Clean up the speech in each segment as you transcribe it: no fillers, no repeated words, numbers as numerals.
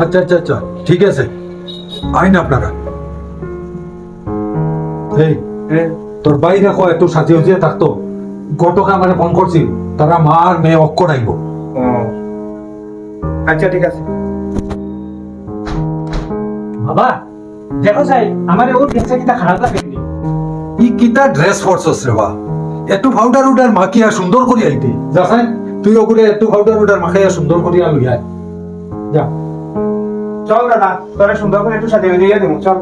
আচ্ছা আচ্ছা আচ্ছা, ঠিক আছে, আইন আপনারা। এই তোর বাইরে কয় একটু সাজিয়ে উজিয়ে থাকতো। গতকে আমার ফোন করছিল, তারা মা আর মেয়ে অক্ষর আইব। আচ্ছা ঠিক আছে। বাবা দেখো চাই আমার ওর দেখছে কিটা খারাপ লাগেনি। ই কিতা ড্রেস ফরছস রে বা, একটু পাউডার উডার মাখিয়া সুন্দর করি আইতি যাসাই। তুই ওগুলো একটু পাউডার উডার মাখিয়া সুন্দর করিয়া লইয়া আয়। যা চল দাদা, তোরা সুন্দর করে একটু সাথে দিয়ে দেবো, চল।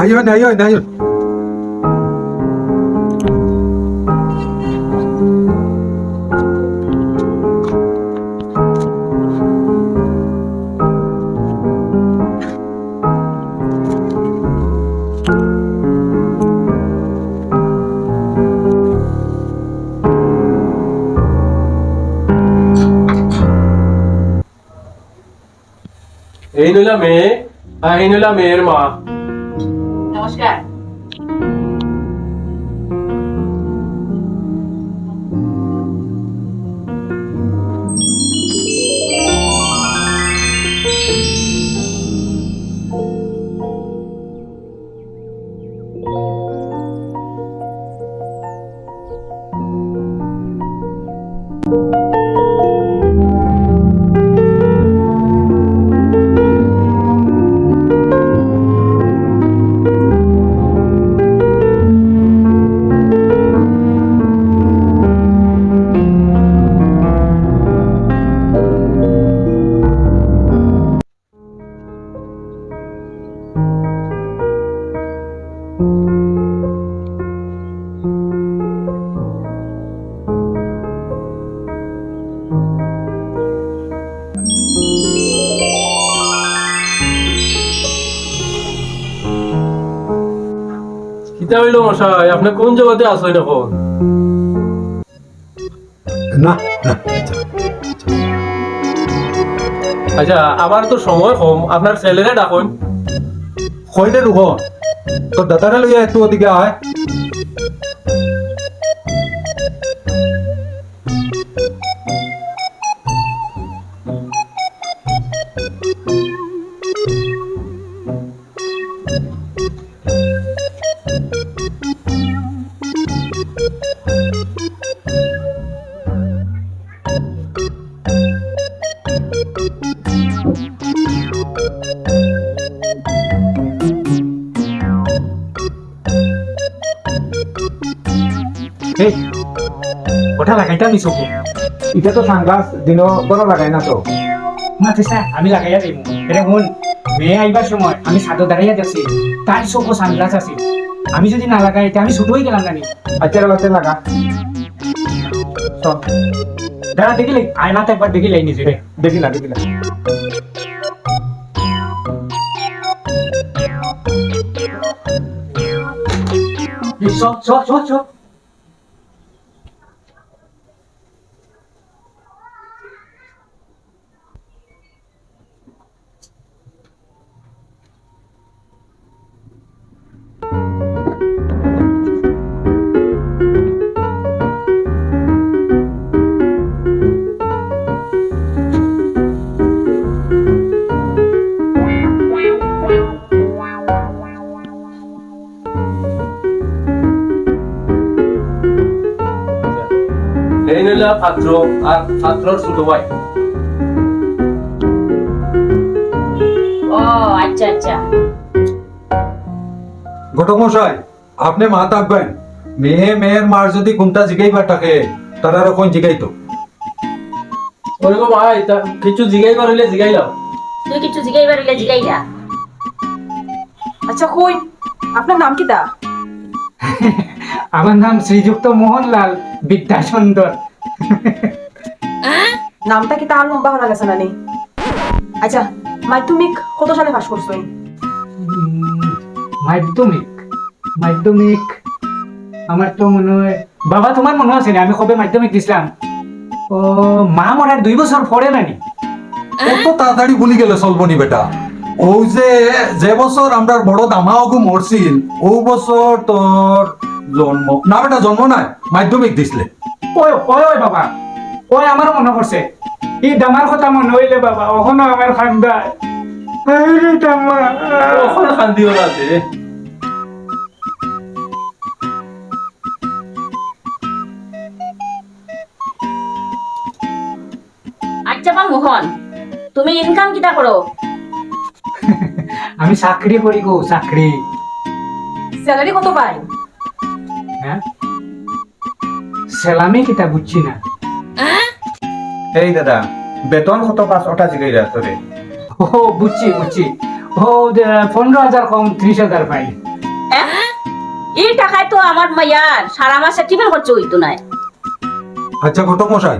আইও না আইও না আইও। এই নইলা মেয়ে আর এই নইলা মেয়ের মা। নমস্কার। কিতা হইল মশাই, আপনি কোন জগতে আসেন এখন? না না, আচ্ছা আমার তো সময় কম, আপনার ছেলেরে ডাকুন। কইলে রুহ তোর দাদারে লইয়া একটু ওদিকে আয়। এই ওটা লাগাইতাম নি চকু। এটা তো সানগ্লাস দিনও বড় লাগাই না তো। না চেষ্টা আমি লাগাইয়া দিই। এটা শুন, মেয়ে আইবার সময় আমি ছাদত দাঁড়াইয়া যাচ্ছি, তাই চকু সানগ্লাস আছে। আমি যদি না লাগাই এটা আমি ছোট হয়ে গেলাম নানি। আচ্ছা বাচ্চা লাগা। চল, দাঁড়া দেখিলে আয়নাতে একবার দেখিলে নিজে। দেখিলা দেখিলা। সব সব সব সব এই নইলা পাত্র আর পাত্রর ছোট ভাই। ও আচ্ছা আচ্ছা। ঘটক মশাই, আপনি মা থাকবেন। মেয়ের মার যদি কোনটা জিগাইবার থাকে তারা কোন জিগাইতো। ওরকম ভাই কিছু জিগাই পারিলে জিগাইলাম। তুই কিছু জিগাইবার হইলে জিগাইলা। আচ্ছা কই আপনার নাম কি দা? আমার নাম শ্রীযুক্ত মোহনলাল বিদ্যাসুন্দর। নামটা কি তার লম্বা হয়ে গেছে না? আচ্ছা মাধ্যমিক কত সালে পাস করছেন? মাধ্যমিক মাধ্যমিক আমার তো মনে হয়, বাবা তোমার মনে আছে না আমি কবে মাধ্যমিক দিছিলাম? ও মা মরার 2 বছর পরে নানি। কত তাড়াতাড়ি ভুলি গেলে চলবনি বেটা। ও যে বছর আমরা বড় দামাওগু মরছিল ও বছর তোর জন্ম না বেটা, জন্ম নাই, মাধ্যমিক দিছিলে। ওই ওই ওই বাবা ওই আমারও মনে করছে এই দামার কথা মনে হইলে বাবা ওখানে আমার খান্দায় আরে দামা ওখানে শান্তিও না আছে আচ্ছা বা মোহন তুমি ইনকাম কিটা করো? আমি চাকরি করি গো চাকরি স্যালারি কত পাই? হ্যাঁ সেলামি কিতা বুঝছি না এই দাদা বেতন কত পাস ওটা জিগাইরা তোরে। ও বুঝছি বুঝছি ও 15,000 কম 30,000 পাই এই টাকায় তো আমার মাইয়ার সারা মাসে টিফিন খরচ হইতো না। আচ্ছা ঘটক মশাই,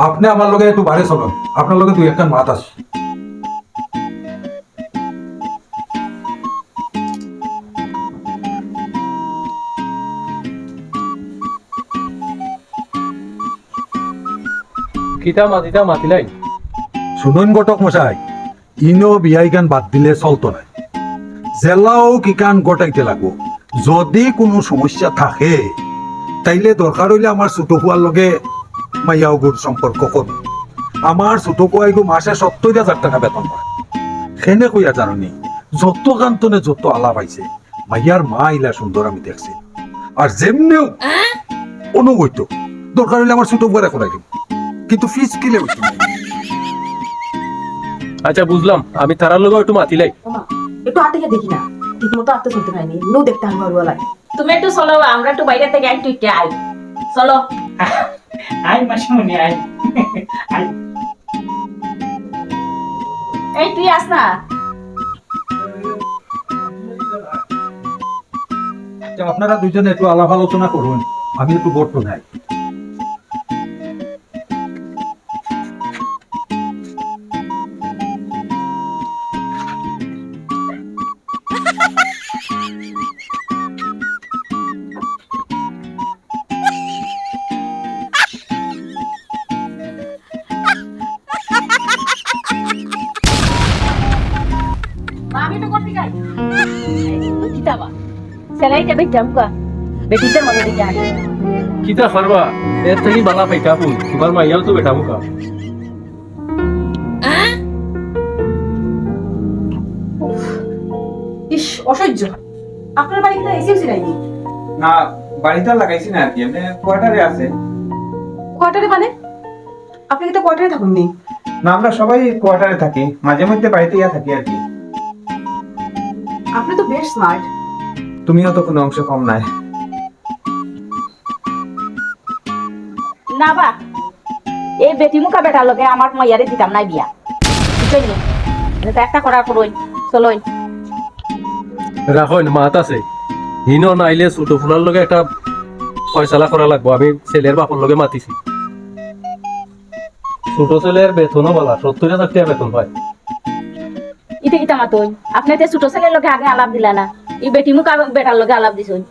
আপনি আমার লগে একটু বাড়ি চলুন, আপনার লগে দুই একখান মাত আছে। কিতা মাতিলাই শুনুন ঘটক মশাই, ইনো বিয়াই গান বাদ দিলে চলতো না, জেলাও কিকান গোটাইতে লাগবো। যদি কোনো সমস্যা থাকে তাইলে দরকার হইলে আমার ছোট ফুয়ার লগে মাইয়াগুর সম্পর্ক করুন। আমার ছোট ফুয়াইগু মাসে 70,000 টাকা বেতন পায়। সেনে কইয়া জানি যত কান্তনে যত আলাপ আইছে, মাইয়ার মা ইলা সুন্দর আমি দেখছি। আর যেমনিও অনুবইত দরকার হইলে আমার ছোট ফুয়ারে করাই দিব, কিন্তু ফিস কিলে হইতো না। আচ্ছা বুঝলাম, আমি তারার লোক একটু মাতিলাই। ওমা একটু হাতে গিয়ে দেখি না, ঠিক মতো হাতে চলতে পারিনি, নো দেখতে হালুয়া লাগে। তুমি একটু চলো, আমরা একটু বাইরে থেকে একটু একটু আই। চলো আই মাসিমণি আই আই এই তুই আস না। আচ্ছা, আপনারা দুইজনে একটু আলাপ আলোচনা করুন, আমি একটু বর্ত নাই। মা, আমি তো করতে যাই। কিতাবা সেলাইটা বেচাম কা বেটিদের মনে দেখে আনি। কিতা করবা, এর থেকে বালা পাইকা ফুল, তোমার মাইয়াও তো বেটা মুখা। ইস অসহ্য। আপনার বাড়ি কিন্তু এসি নাইনি? না বাড়িটা লাগাইছি না আর কি, এমনি কোয়ার্টারে আছে। কোয়ার্টারে মানে? আপনি কিন্তু কোয়ার্টারে থাকুন নি? না আমরা সবাই কোয়ার্টারে থাকি, মাঝে মধ্যে বাড়িতে ইয়া থাকি আর কি। আপনি তো বেশ স্মার্ট। তুমিও তো কোনো অংশ কম নাই। না বা এই বেটি মুখা বেটার লগে আমার মাইয়ারে দিতাম না বিয়া, বুঝলি? এটা একটা করা করুন, চলুন। রাখুন মাত আছে, হিনো নাইলে ছোট ফুলার লগে একটা ফয়সালা করা লাগবো। আমি ছেলের বাপর লগে মাতিছি, ছোট ছেলের বেতনও বলা 70,000 টাকা বেতন পায়। ইতে কিতা মাতই, আপনি তো ছোট ছেলের লগে আগে আলাপ দিলা না, এই বেটি মুখা বেটার লগে আলাপ দিছুন।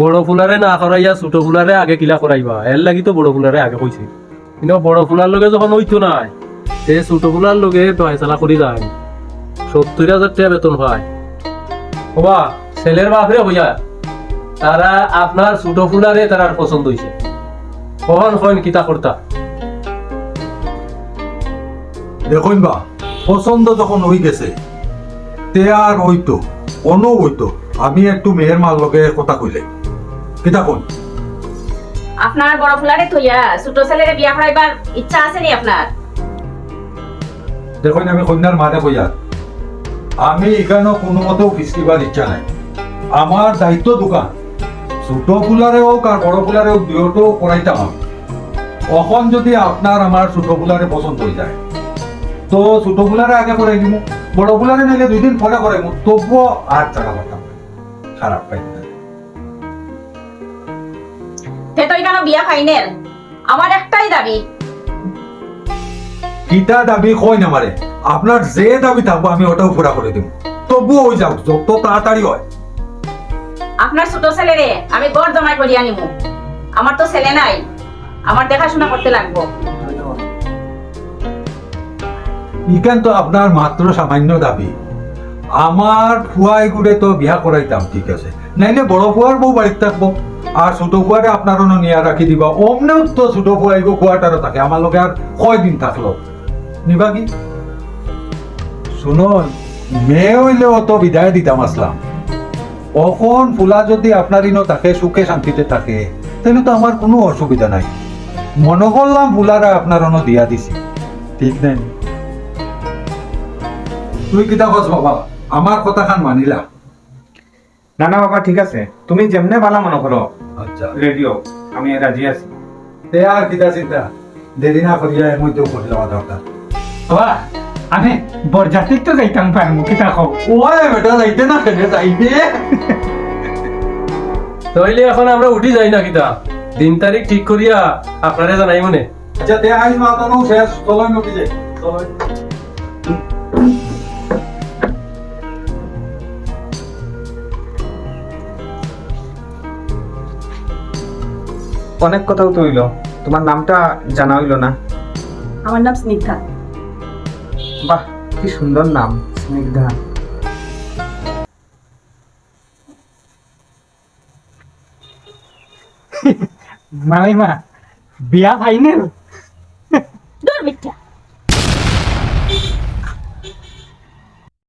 বড় ফুলারে না করাইয়া ছোট ফুলারে আগে কিলা করাইবা, এর লাগি তো বড় ফুলারে আগে কইছি। কিন্তু বড় ফুলার লগে যখন হইতো নাই, সে ছোট ফুলার লগে ফয়সালা করি যায়। 70,000 টাকা বেতন পায়। ওবা ছেলের বাপরে হইয়া তারা আপনার ছোট ফুলারে তারা পছন্দ হইছে, কখন কইন কিতা করতা। দেখুন বা, পছন্দ যখন হয়ে গেছে তে আর হইতো অন্য হইতো, আমি একটু মেয়ের মার লগে কথা কইলে কিতা কোন। আপনার বড় ফুলারে থইয়া ছোট ছেলেরে বিয়া করাইবার ইচ্ছা আছে নি আপনার? দেখুন আমি কন্যার মারে কইয়া, আমি এখানে কোনো মতেও ফিসকিবার ইচ্ছা নাই। আমার দায়িত্ব দোকান, ছোট ফুলারে হোক আর বড় ফুলারে হোক দুটো করাইতাম আমি। এখন যদি আপনার আমার ছোট ফুলারে পছন্দ হয়ে যায় তো ছোট ফুলারে আগে করাই দিব, বড় ফুলারে নিলে 2 দিন পরে করাইব, তবুও আর টাকা পাতাম খারাপ পাই না। সে তো এখানে বিয়া খাইনের, আমার একটাই দাবি। কিতা দাবি কই না মারে, আপনার যে দাবি থাকবো আমি ওটাও পুরা করে দিব, তবুও ওই যাও যত তাড়াতাড়ি হয়। আপনার ছোট ছেলেরে আমি গড় জমাই করিয়া নিমু। আমার তো ছেলে নাই, আমার দেখাশোনা করতে লাগবো। ইখান তো আপনার মাত্র সামান্য দাবি। আমার ফুয়াই গুড়ে তো বিয়া করাইতাম, ঠিক আছে, নাইলে বড় ফুয়ার বউ বাড়িতে থাকবো, আর ছোট বুয়ারে আপনারও নিয়ে রাখি দিবা অমনেও তো ছোট বুয়াইব কোয়ার্টারও থাকে আমার লগে আর কয়দিন থাকলো নিবা কি শুনুন মেয়ে হইলেও তো বিদায় দিতাম আসলাম কখন ফুলা যদি আপনার ইনো থাকে সুখে শান্তিতে থাকে তাহলে তো আমার কোনো অসুবিধা নাই মনে করলাম ফুলারা আপনার অন্য দিয়া দিছি ঠিক নেই তুই কিতা কস বাবা আমার কথা খান মানিলা না না বাবা ঠিক আছে তুমি যেমনে বালা মনে করো আচ্ছা রেডিও আমি রাজি আছি তে আর কিতা চিন্তা দেরি না করিয়া এর মধ্যেও করে যাওয়া দরকার বাবা আমি বরযাত্রীর তো যাইতাম পারমু কিতা কও ওই বেটা যাইতে না খেলে যাইবে তাইলে এখন আমরা উঠি যাই না কিতা দিন তারিখ ঠিক করিয়া আপনারে জানাই মনে আচ্ছা তে আইস মাতানো শেষ চলো নটি যাই চলো অনেক কথাও তো হইলো তোমার নামটা জানা হইলো না আমার নাম স্নিগ্ধা। বাহ কি সুন্দর নাম স্নিগ্ধা মাইমা বিয়া ফাইনাল